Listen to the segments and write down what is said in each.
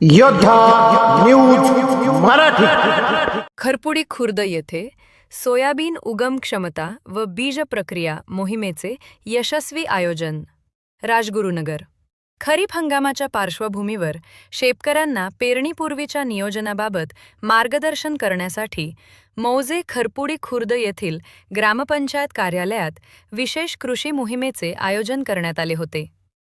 योद्धा न्यूज मराठी। खरपुडी खुर्द येथे सोयाबीन उगम क्षमता व बीज प्रक्रिया मोहिमेचे यशस्वी आयोजन। राजगुरुनगर। खरीप हंगामाच्या पार्श्वभूमीवर शेतकऱ्यांना पेरणीपूर्वीच्या नियोजनाबाबत मार्गदर्शन करण्यासाठी मौजे खरपुडी खुर्द येथील ग्रामपंचायत कार्यालयात विशेष कृषी मोहिमेचे आयोजन करण्यात आले होते।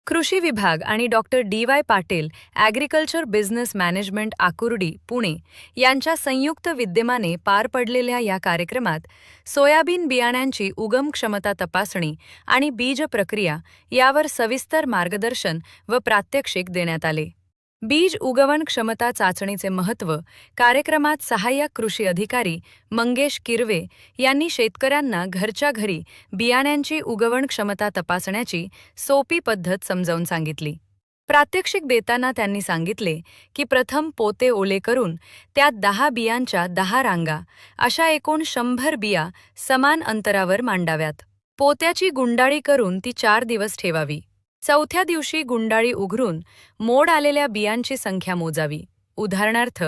कृषी विभाग आणि doctor DY. Patil agriculture business management Akurdi Pune यांच्या संयुक्त विद्यमाने पार पडलेल्या या कार्यक्रमात सोयाबीन बियाण्यांची उगम क्षमता तपासणी आणि बीज प्रक्रिया यावर सविस्तर मार्गदर्शन व प्रात्यक्षिक देण्यात आले। बीज उगवण क्षमता चाचणीचे महत्त्व कार्यक्रमात सहाय्यक कृषी अधिकारी मंगेश किरवे यांनी शेतकऱ्यांना घरच्या घरी बियाण्यांची उगवण क्षमता तपासण्याची सोपी पद्धत समजावून सांगितली। प्रात्यक्षिक देताना त्यांनी सांगितले की प्रथम पोते ओले करून त्यात 10 बियांच्या 10 रांगा अशा एकूण 100 बिया समान अंतरावर मांडाव्यात। पोत्याची गुंडाळी करून ती 4 दिवस ठेवावी। चौथ्या दिवशी गुंडाळी उघडून मोड आलेल्या बियांची संख्या मोजावी। उदाहरणार्थ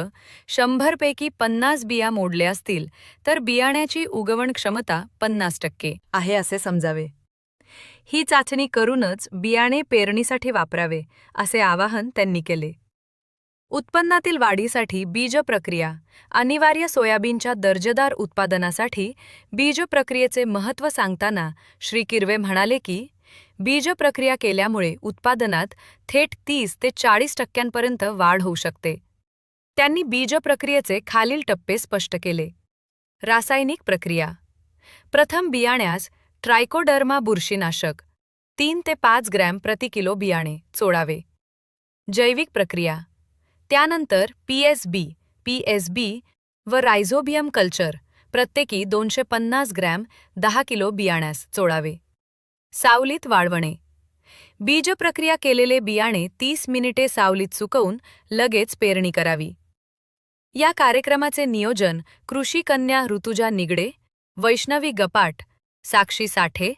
100 पैकी 50 बिया मोडल्या असतील तर बियाण्याची उगवण क्षमता 50% आहे असे समजावे। ही चाचणी करूनच बियाणे पेरणीसाठी वापरावे असे आवाहन त्यांनी केले। उत्पन्नातील वाढीसाठी बीज प्रक्रिया अनिवार्य सोयाबीनच्या दर्जेदार उत्पादनासाठी बीज प्रक्रियेचे महत्त्व सांगताना श्री किरवे म्हणाले की बीज प्रक्रिया केल्यामुळे उत्पादनात थेट 30 ते 40% वाढ होऊ शकते। त्यांनी बीज प्रक्रियेचे खालील टप्पे स्पष्ट केले। रासायनिक प्रक्रिया। प्रथम बियाण्यास ट्रायकोडर्मा बुरशीनाशक 3 ते 5 ग्रॅम प्रति किलो बियाणे चोळावे। जैविक प्रक्रिया। त्यानंतर पीएसबी व रायझोबियम कल्चर प्रत्येकी 250 ग्रॅम 10 किलो बियाण्यास चोळावे। सावलीत वाळवणे। बीज प्रक्रिया केलेले बियाणे 30 मिनिटे सावलीत सुकवून लगेच पेरणी करावी। या कार्यक्रमाचे नियोजन कृषी कन्या ऋतुजा निगडे, वैष्णवी गपाट, साक्षी साठे,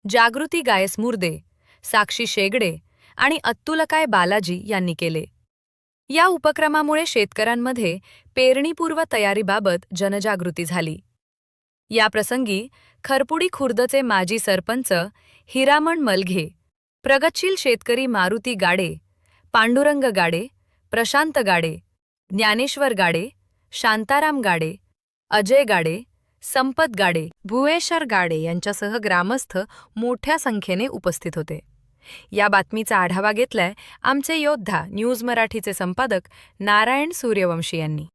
जागृती गायसमुर्दे, साक्षी शेगडे आणि अत्तुलकाय बालाजी यांनी केले। या उपक्रमामुळे शेतकऱ्यांमध्ये पेरणीपूर्व तयारीबाबत जनजागृती झाली। या प्रसंगी खरपुडी खुर्दचे माजी सरपंच हिरामण मलघे, प्रगतशील शेतकरी मारुती गाडे, पांडुरंग गाडे, प्रशांत गाडे, ज्ञानेश्वर गाडे, शांताराम गाडे, अजय गाडे, संपत गाडे, भुवेश्वर गाडे यांच्यासह ग्रामस्थ मोठ्या संख्येने उपस्थित होते। या बातमीचा आढावा घेतलाय आमचे योद्धा न्यूज मराठीचे संपादक नारायण सूर्यवंशी यांनी।